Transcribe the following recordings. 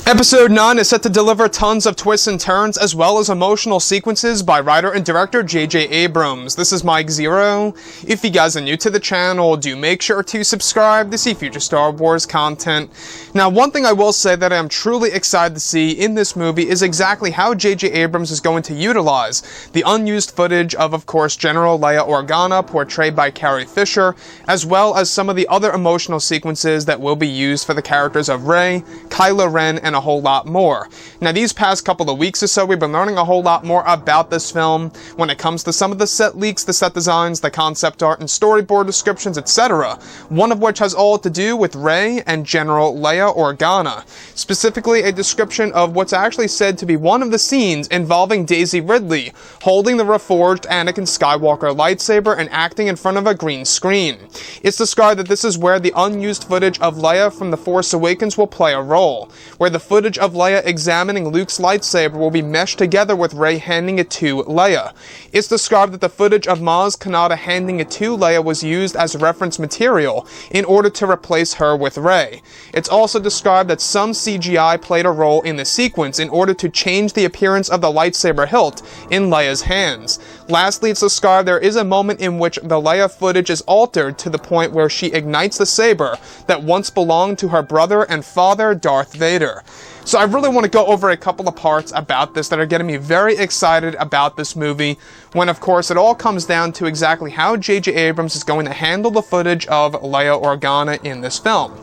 Episode 9 is set to deliver tons of twists and turns as well as emotional sequences by writer and director J.J. Abrams. This is Mike Zero. If you guys are new to the channel, do make sure to subscribe to see future Star Wars content. Now, one thing I will say that I am truly excited to see in this movie is exactly how J.J. Abrams is going to utilize the unused footage of course, General Leia Organa, portrayed by Carrie Fisher, as well as some of the other emotional sequences that will be used for the characters of Rey, Kylo Ren, and a whole lot more. Now, these past couple of weeks or so, we've been learning a whole lot more about this film when it comes to some of the set leaks, the set designs, the concept art, and storyboard descriptions, etc. One of which has all to do with Rey and General Leia Organa. Specifically, a description of what's actually said to be one of the scenes involving Daisy Ridley holding the reforged Anakin Skywalker lightsaber and acting in front of a green screen. It's described that this is where the unused footage of Leia from The Force Awakens will play a role, where the footage of Leia examining Luke's lightsaber will be meshed together with Rey handing it to Leia. It's described that the footage of Maz Kanata handing it to Leia was used as reference material in order to replace her with Rey. It's also described that some CGI played a role in the sequence in order to change the appearance of the lightsaber hilt in Leia's hands. Lastly, it's described there is a moment in which the Leia footage is altered to the point where she ignites the saber that once belonged to her brother and father, Darth Vader. So I really want to go over a couple of parts about this that are getting me very excited about this movie, when of course it all comes down to exactly how J.J. Abrams is going to handle the footage of Leia Organa in this film.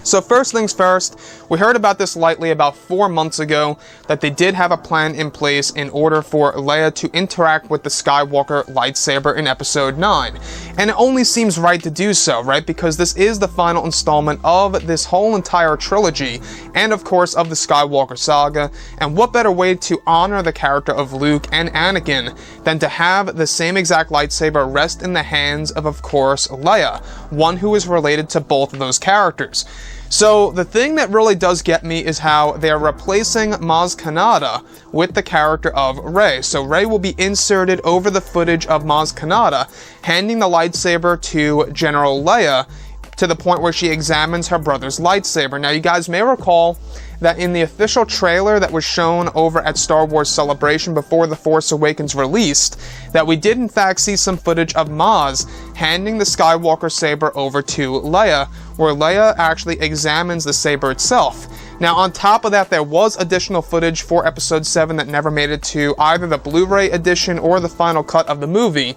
So first things first, we heard about this lightly about 4 months ago, that they did have a plan in place in order for Leia to interact with the Skywalker lightsaber in Episode 9. And it only seems right to do so, right? Because this is the final installment of this whole entire trilogy, and of course of the Skywalker saga, and what better way to honor the character of Luke and Anakin than to have the same exact lightsaber rest in the hands of course, Leia, one who is related to both of those characters. So the thing that really does get me is how they're replacing Maz Kanata with the character of Rey. So Rey will be inserted over the footage of Maz Kanata handing the lightsaber to General Leia to the point where she examines her brother's lightsaber. Now, you guys may recall that in the official trailer that was shown over at Star Wars Celebration before The Force Awakens released, that we did in fact see some footage of Maz handing the Skywalker saber over to Leia, where Leia actually examines the saber itself. Now, on top of that, there was additional footage for Episode 7 that never made it to either the Blu-ray edition or the final cut of the movie,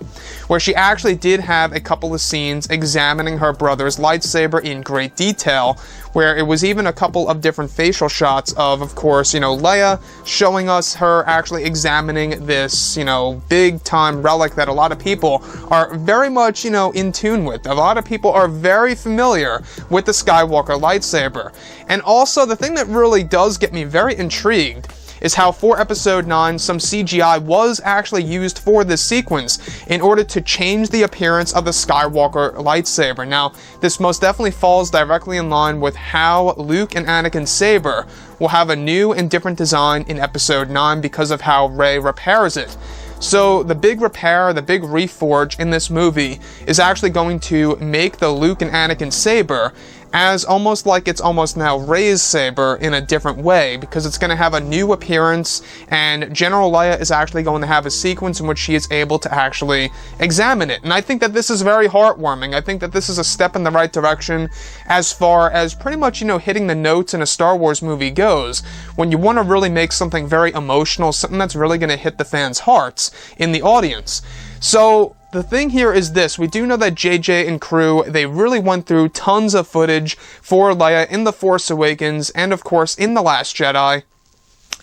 where she actually did have a couple of scenes examining her brother's lightsaber in great detail, where it was even a couple of different facial shots of course, Leia showing us her actually examining this, big-time relic that a lot of people are very much, in tune with. A lot of people are very familiar with the Skywalker lightsaber. And also, the thing that really does get me very intrigued is how for Episode 9, some CGI was actually used for this sequence in order to change the appearance of the Skywalker lightsaber. Now, this most definitely falls directly in line with how Luke and Anakin's saber will have a new and different design in Episode 9 because of how Rey repairs it. So the big repair, the big reforge in this movie is actually going to make the Luke and Anakin saber as almost like it's almost now Rey's saber in a different way, because it's going to have a new appearance, and General Leia is actually going to have a sequence in which she is able to actually examine it. And I think that this is very heartwarming. I think that this is a step in the right direction as far as pretty much, hitting the notes in a Star Wars movie goes, when you want to really make something very emotional, something that's really going to hit the fans' hearts in the audience. So the thing here is this: we do know that JJ and crew, they really went through tons of footage for Leia in The Force Awakens and of course in The Last Jedi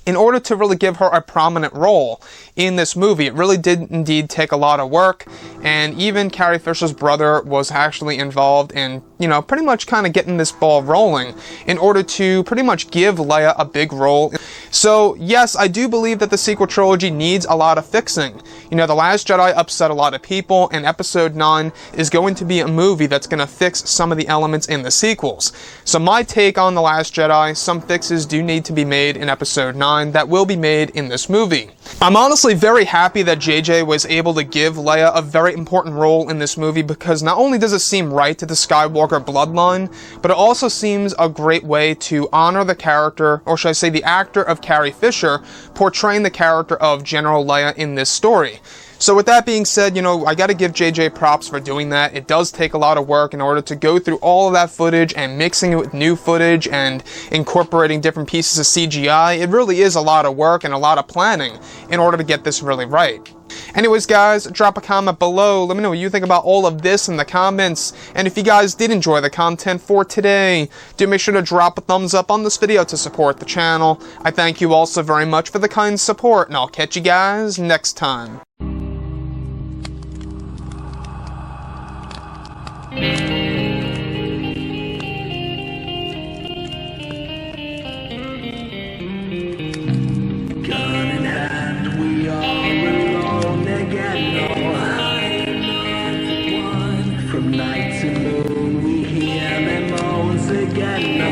in order to really give her a prominent role in this movie. It really did indeed take a lot of work, and even Carrie Fisher's brother was actually involved in, pretty much kind of getting this ball rolling in order to pretty much give Leia a big role. So yes, I do believe that the sequel trilogy needs a lot of fixing. The Last Jedi upset a lot of people, and Episode 9 is going to be a movie that's going to fix some of the elements in the sequels. So my take on The Last Jedi, some fixes do need to be made in Episode 9 that will be made in this movie. I'm honestly very happy that JJ was able to give Leia a very important role in this movie, because not only does it seem right that the Skywalker Skywalker bloodline, but it also seems a great way to honor the character, or should I say the actor of Carrie Fisher, portraying the character of General Leia in this story. So with that being said, you know, I gotta give JJ props for doing that. It does take a lot of work in order to go through all of that footage and mixing it with new footage and incorporating different pieces of CGI. It really is a lot of work and a lot of planning in order to get this really right. Anyways guys, drop a comment below, let me know what you think about all of this in the comments, and if you guys did enjoy the content for today, do make sure to drop a thumbs up on this video to support the channel. I thank you all so very much for the kind support, and I'll catch you guys next time. From night to moon we hear them moans again.